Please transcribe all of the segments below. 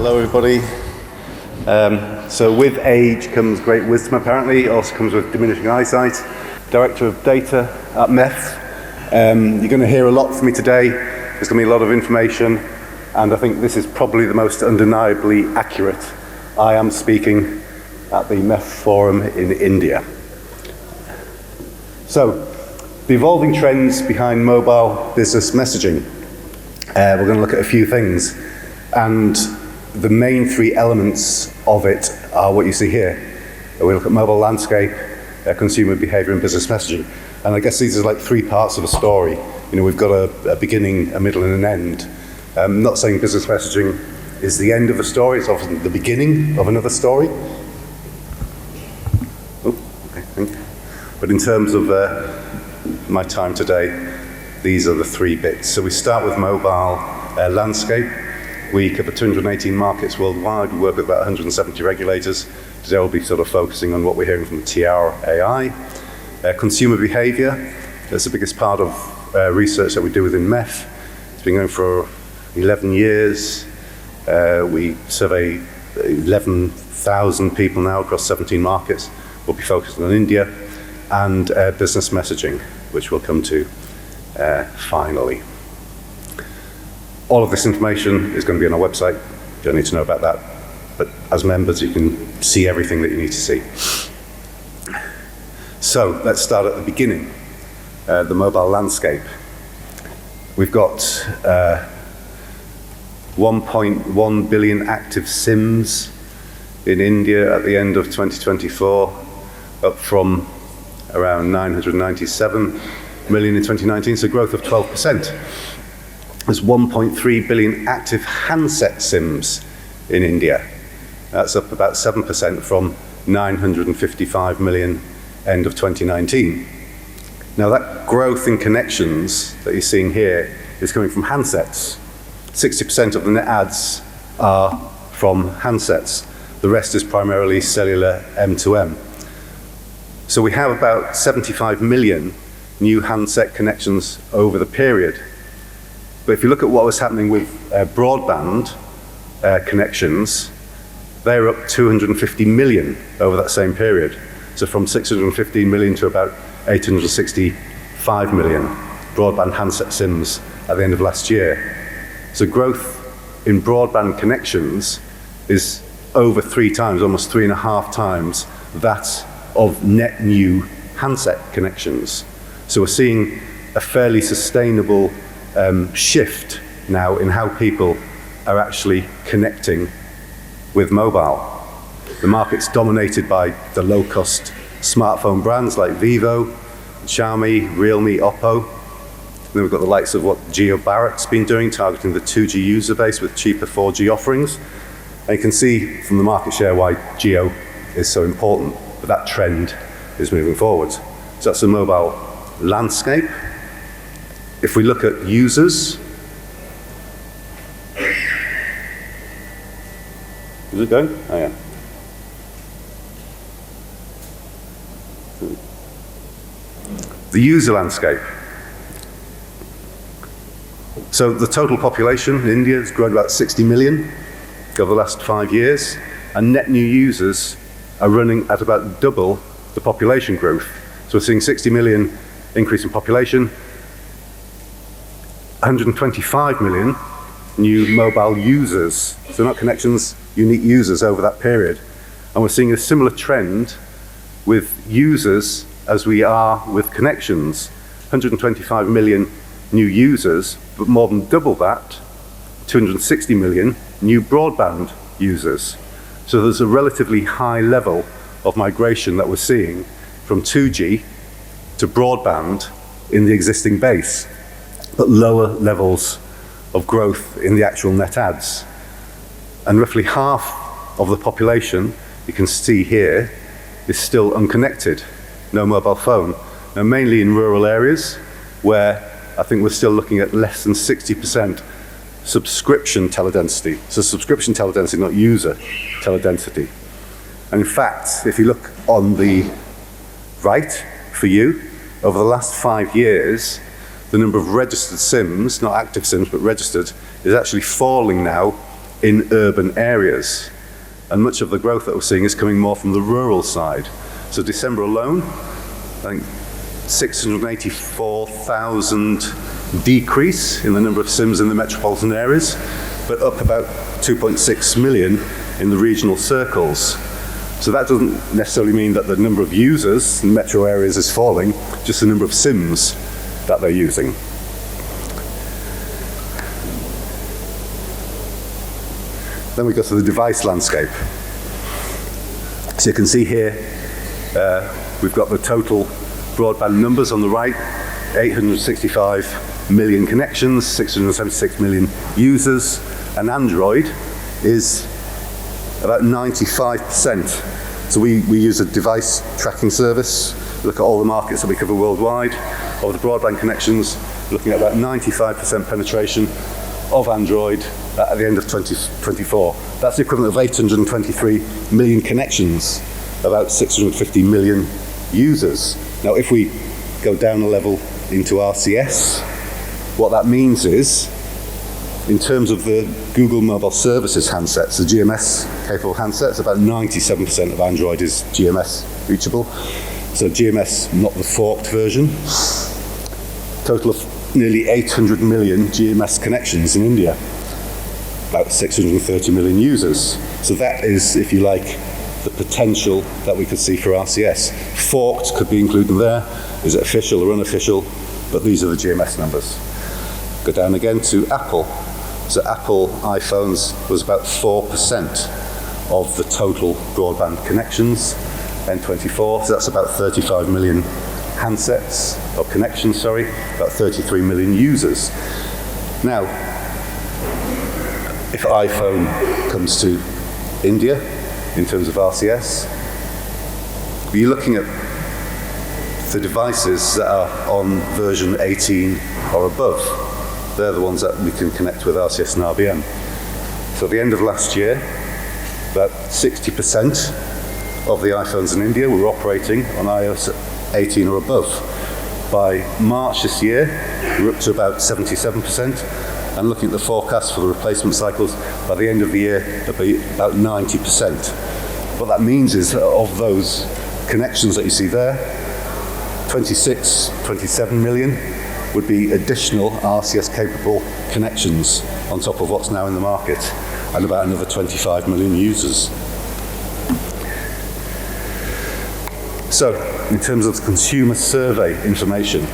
Hello, everybody. So with age comes great wisdom, apparently. It also comes with diminishing eyesight. Director of Data at MEF. You're going to hear a lot from me today. There's going to be a lot of information, and I think this is probably the most undeniably accurate. I am speaking at the MEF Forum in India. So, the evolving trends behind mobile business messaging. We're going to look at a few things, and the main three elements of it are what you see here. We look at mobile landscape, consumer behavior, and business messaging. And I guess these are like three parts of a story. You know, we've got a beginning, a middle, and an end. I'm not saying business messaging is the end of a story, it's often the beginning of another story. Oh, okay, thank you. But in terms of my time today, these are the three bits. So we start with mobile landscape. We cover 218 markets worldwide. We work with about 170 regulators. Today we'll be sort of focusing on what we're hearing from the TRAI. Consumer behavior, that's the biggest part of research that we do within MEF. It's been going for 11 years. We survey 11,000 people now across 17 markets. We'll be focusing on India and business messaging, which we'll come to finally. All of this information is going to be on our website. You don't need to know about that. But as members, you can see everything that you need to see. So let's start at the beginning, the mobile landscape. We've got 1.1 billion active SIMs in India at the end of 2024, up from around 997 million in 2019, so growth of 12%. There's 1.3 billion active handset SIMs in India. That's up about 7% from 955 million end of 2019. Now that growth in connections that you're seeing here is coming from handsets. 60% of the net adds are from handsets. The rest is primarily cellular M2M. So we have about 75 million new handset connections over the period. But if you look at what was happening with broadband connections, they're up 250 million over that same period. So from 615 million to about 865 million broadband handset SIMs at the end of last year. So growth in broadband connections is over 3 times, almost 3.5 times that of net new handset connections. So we're seeing a fairly sustainable shift now in how people are actually connecting with mobile. The market's dominated by the low-cost smartphone brands like Vivo, Xiaomi, Realme, Oppo. Then we've got the likes of what Jio Bharat's been doing, targeting the 2G user base with cheaper 4G offerings. And you can see from the market share why Jio is so important, but that trend is moving forward. So that's the mobile landscape. If we look at users, is it going? Oh yeah. The user landscape. So the total population in India has grown about 60 million over the last 5 years, and net new users are running at about double the population growth. So we're seeing 60 million increase in population, 125 million new mobile users, so not connections, unique users over that period. And we're seeing a similar trend with users as we are with connections. 125 million new users, but more than double that, 260 million new broadband users. So there's a relatively high level of migration that we're seeing from 2G to broadband in the existing base, but lower levels of growth in the actual net adds. And roughly half of the population, you can see here, is still unconnected, no mobile phone. Now mainly in rural areas where I think we're still looking at less than 60% subscription teledensity. So subscription teledensity, not user teledensity. And in fact, if you look on the right for you, over the last 5 years, the number of registered SIMs, not active SIMs, but registered, is actually falling now in urban areas. And much of the growth that we're seeing is coming more from the rural side. So December alone, I think 684,000 decrease in the number of SIMs in the metropolitan areas, but up about 2.6 million in the regional circles. So that doesn't necessarily mean that the number of users in metro areas is falling, just the number of SIMs that they're using. Then we go to the device landscape. So you can see here, we've got the total broadband numbers on the right, 865 million connections, 676 million users, and Android is about 95%. So we use a device tracking service, look at all the markets that we cover worldwide. Of the broadband connections, looking at about 95% penetration of Android at the end of 2024. That's the equivalent of 823 million connections, about 650 million users. Now, if we go down a level into RCS, what that means is, in terms of the Google Mobile Services handsets, the GMS-capable handsets, about 97% of Android is GMS reachable. So GMS, not the forked version. Total of nearly 800 million GMS connections in India, about 630 million users. So that is, if you like, the potential that we could see for RCS. Forked could be included there. Is it official or unofficial? But these are the GMS numbers. Go down again to Apple. So Apple iPhones was about 4% of the total broadband connections in 24. So that's about 35 million handsets, or connections, sorry, about 33 million users. Now, if iPhone comes to India, in terms of RCS, you're looking at the devices that are on version 18 or above. They're the ones that we can connect with RCS and RBM. So at the end of last year, about 60% of the iPhones in India were operating on iOS 18 or above. By March this year, we're up to about 77%. And looking at the forecast for the replacement cycles, by the end of the year, it'll be about 90%. What that means is that of those connections that you see there, 27 million would be additional RCS-capable connections on top of what's now in the market, and about another 25 million users. So, in terms of the consumer survey information,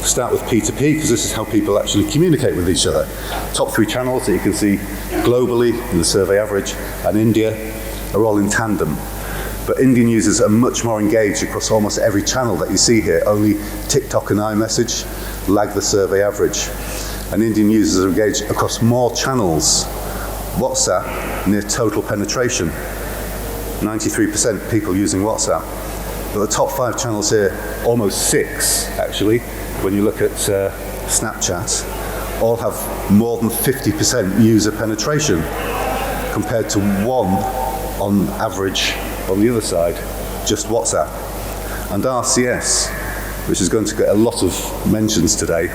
start with P2P, because this is how people actually communicate with each other. Top 3 channels that you can see globally in the survey average and India are all in tandem. But Indian users are much more engaged across almost every channel that you see here. Only TikTok and iMessage lag the survey average. And Indian users are engaged across more channels. WhatsApp, near total penetration. 93% people using WhatsApp. But the top 5 channels here, almost 6 actually, when you look at Snapchat, all have more than 50% user penetration, compared to 1 on average on the other side, just WhatsApp. And RCS, which is going to get a lot of mentions today,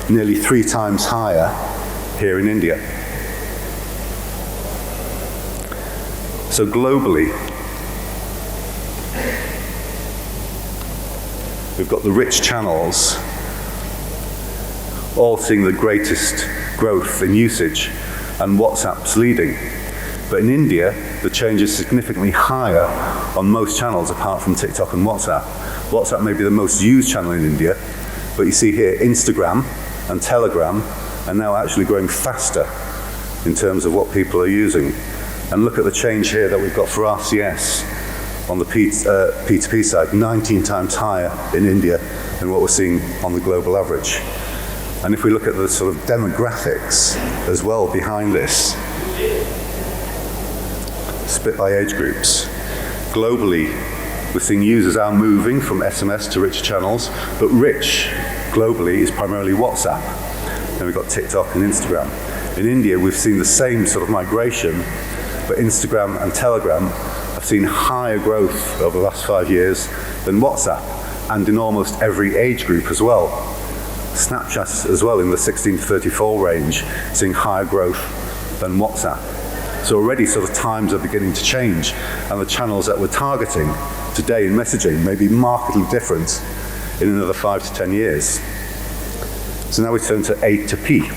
nearly 3 times higher here in India. So globally, we've got the rich channels all seeing the greatest growth in usage, and WhatsApp's leading. But in India, the change is significantly higher on most channels apart from TikTok and WhatsApp. WhatsApp may be the most used channel in India, but you see here Instagram and Telegram are now actually growing faster in terms of what people are using. And look at the change here that we've got for RCS on the P2P side, 19 times higher in India than what we're seeing on the global average. And if we look at the sort of demographics as well behind this, split by age groups, globally we're seeing users are moving from SMS to rich channels, but rich globally is primarily WhatsApp. Then we've got TikTok and Instagram. In India, we've seen the same sort of migration, but Instagram and Telegram have seen higher growth over the last 5 years than WhatsApp, and in almost every age group as well. Snapchat as well in the 16 to 34 range, seeing higher growth than WhatsApp. So already sort of times are beginning to change, and the channels that we're targeting today in messaging may be markedly different in another 5 to 10 years. So now we turn to A to P.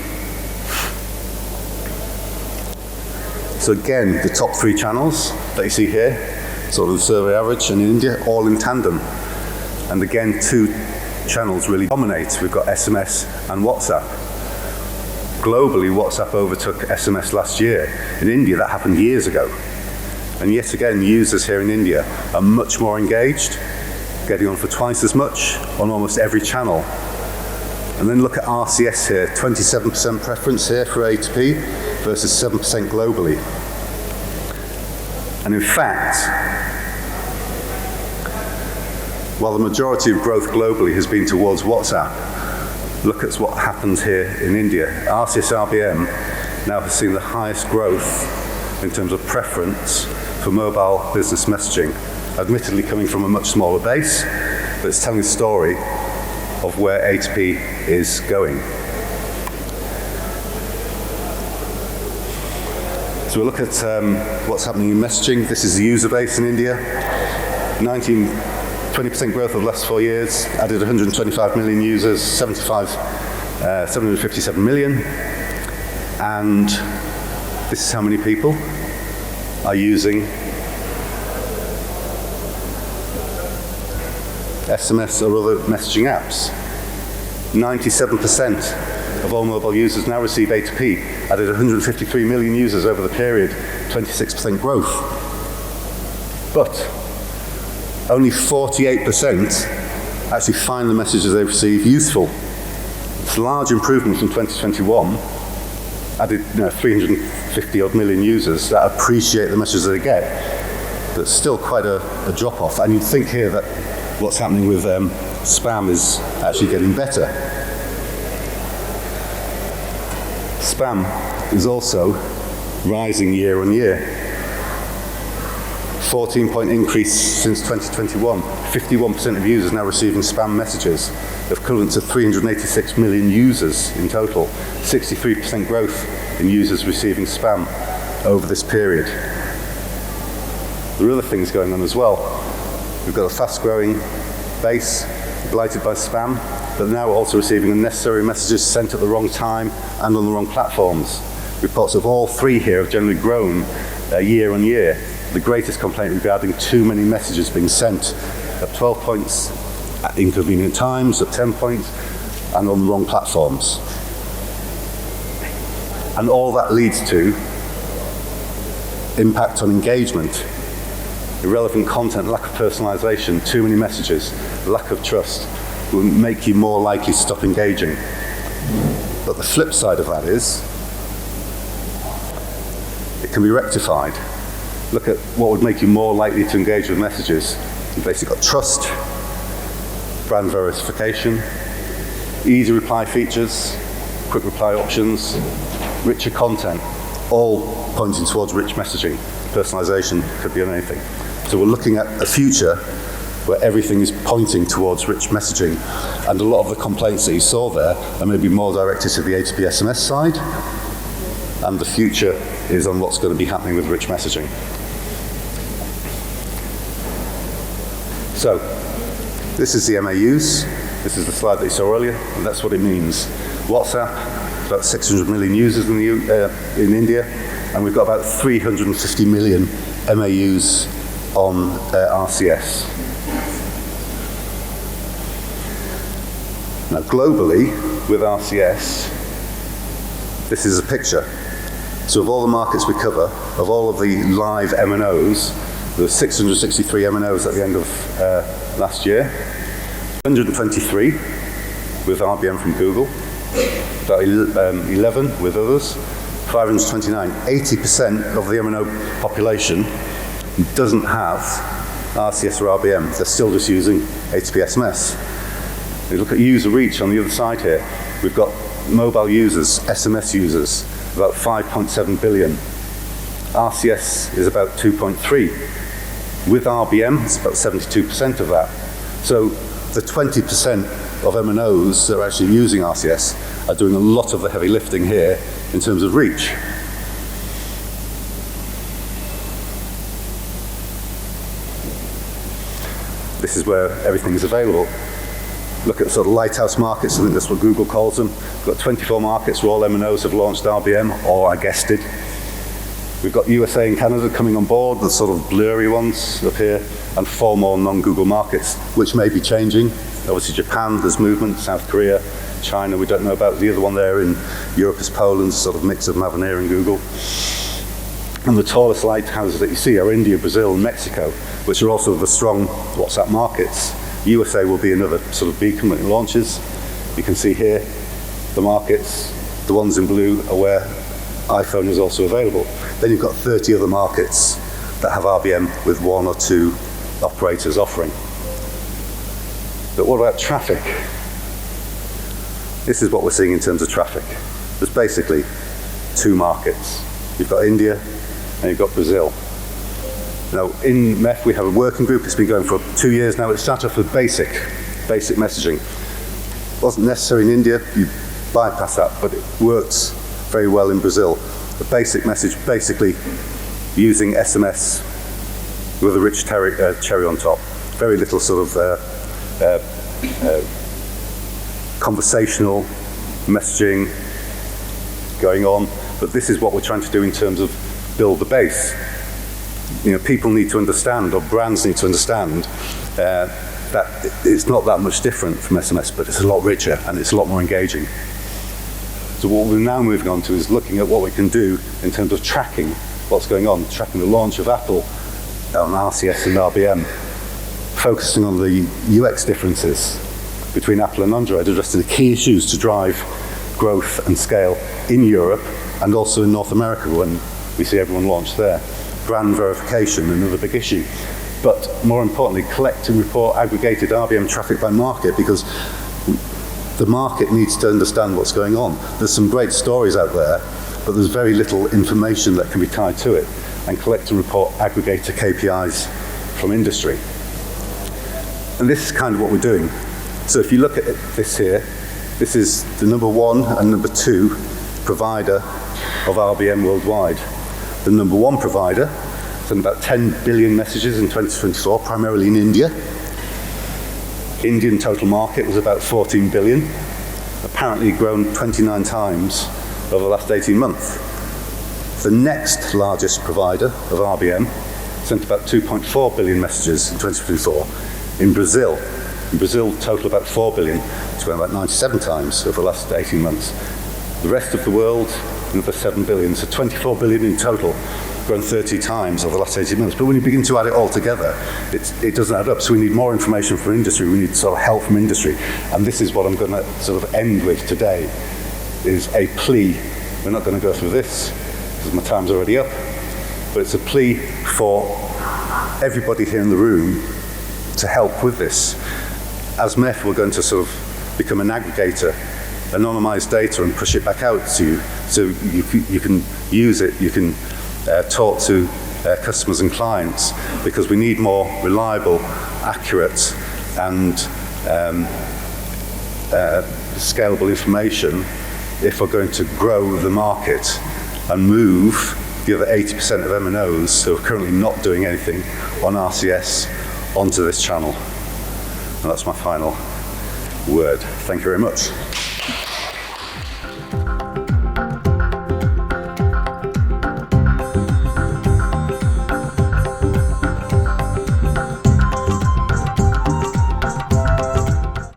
So again, the top 3 channels that you see here, sort of the survey average, and in India, all in tandem. And again, 2 channels really dominate. We've got SMS and WhatsApp. Globally, WhatsApp overtook SMS last year. In India, that happened years ago. And yet again, users here in India are much more engaged, getting on for twice as much on almost every channel. And then look at RCS here, 27% preference here for A to P versus 7% globally. And in fact, while the majority of growth globally has been towards WhatsApp, look at what happens here in India. RCS RBM now has seen the highest growth in terms of preference for mobile business messaging, admittedly coming from a much smaller base, but it's telling a story of where A to P is going. So we'll look at what's happening in messaging. This is the user base in India. 20% growth over the last 4 years, added 125 million users, 757 million. And this is how many people are using SMS or other messaging apps. 97% of all mobile users now receive A to P, added 153 million users over the period, 26% growth. But only 48% actually find the messages they receive useful. It's a large improvement from 2021, added 350 odd million users that appreciate the messages they get, but still quite a drop off. And you'd think here that what's happening with spam is actually getting better. Spam is also rising year on year. 14-point increase since 2021. 51% of users now receiving spam messages, equivalent to 386 million users in total. 63% growth in users receiving spam over this period. There are other things going on as well. We've got a fast-growing base blighted by spam, but now also receiving unnecessary messages sent at the wrong time and on the wrong platforms. Reports of all 3 here have generally grown year on year. The greatest complaint regarding too many messages being sent at 12 points at inconvenient times, at 10 points, and on the wrong platforms. And all that leads to impact on engagement, irrelevant content, lack of personalization, too many messages, lack of trust will make you more likely to stop engaging. But the flip side of that is it can be rectified. Look at what would make you more likely to engage with messages. You've basically got trust, brand verification, easy reply features, quick reply options, richer content, all pointing towards rich messaging. Personalization could be on anything. So we're looking at a future where everything is pointing towards rich messaging, and a lot of the complaints that you saw there are maybe more directed to the A to P SMS side, and the future is on what's going to be happening with rich messaging. So, this is the MAUs. This is the slide that you saw earlier, and that's what it means. WhatsApp, about 600 million users in India, and we've got about 350 million MAUs on RCS. Now, globally, with RCS, this is a picture. So of all the markets we cover, of all of the live MNOs, there were 663 MNOs at the end of last year, 123 with RBM from Google, about 11 with others, 529. 80% of the MNO population doesn't have RCS or RBM. They're still just using HTTP SMS. If you look at user reach on the other side here, we've got mobile users, SMS users, about 5.7 billion. RCS is about 2.3. With RBM, it's about 72% of that. So the 20% of MNOs that are actually using RCS are doing a lot of the heavy lifting here in terms of reach. this is where everything is available. Look at sort of lighthouse markets, I think that's what Google calls them. We've got 24 markets where all MNOs have launched RBM, or I guessed it. We've got USA and Canada coming on board, the sort of blurry ones up here, and 4 more non-Google markets, which may be changing. Obviously Japan, there's movement, South Korea, China, we don't know about. The other one there in Europe is Poland, sort of mix of Mavenir and Google. And the tallest lighthouses that you see are India, Brazil, and Mexico, which are also the strong WhatsApp markets. USA will be another sort of beacon when it launches. You can see here the markets, the ones in blue are where iPhone is also available. Then you've got 30 other markets that have RBM with 1 or 2 operators offering. But what about traffic? This is what we're seeing in terms of traffic. There's basically 2 markets. You've got India and you've got Brazil. Now, in MEF, we have a working group. It's been going for 2 years now. It started off with basic messaging. It wasn't necessary in India. You bypass that, but it works very well in Brazil. The basic message, basically using SMS with a rich cherry on top. Very little sort of conversational messaging going on, but this is what we're trying to do in terms of build the base. You know, people need to understand, or brands need to understand, that it's not that much different from SMS, but it's a lot richer and it's a lot more engaging. So what we're now moving on to is looking at what we can do in terms of tracking what's going on, tracking the launch of Apple on RCS and RBM, focusing on the UX differences between Apple and Android, addressing the key issues to drive growth and scale in Europe and also in North America when we see everyone launch there. Brand verification, another big issue. But more importantly, collect and report aggregated RBM traffic by market, because the market needs to understand what's going on. There's some great stories out there, but there's very little information that can be tied to it. And collect and report aggregator KPIs from industry. And this is kind of what we're doing. So if you look at this here, this is the number 1 and number 2 provider of RBM worldwide. The number 1 provider sent about 10 billion messages in 2024, primarily in India. Indian total market was about 14 billion, apparently grown 29 times over the last 18 months. The next largest provider of RBM sent about 2.4 billion messages in 2024 in Brazil. In Brazil, total about 4 billion. It's grown about 97 times over the last 18 months. The rest of the world, another 7 billion, so 24 billion in total, grown 30 times over the last 18 months. But when you begin to add it all together, it doesn't add up. So we need more information from industry. We need sort of help from industry. And this is what I'm going to sort of end with today, is a plea. We're not going to go through this, because my time's already up. But it's a plea for everybody here in the room to help with this. As MEF, we're going to sort of become an aggregator, anonymize data and push it back out to you, so you can use it, you can talk to customers and clients, because we need more reliable, accurate and scalable information if we're going to grow the market and move the other 80% of MNOs who are currently not doing anything on RCS onto this channel. And that's my final word. Thank you very much.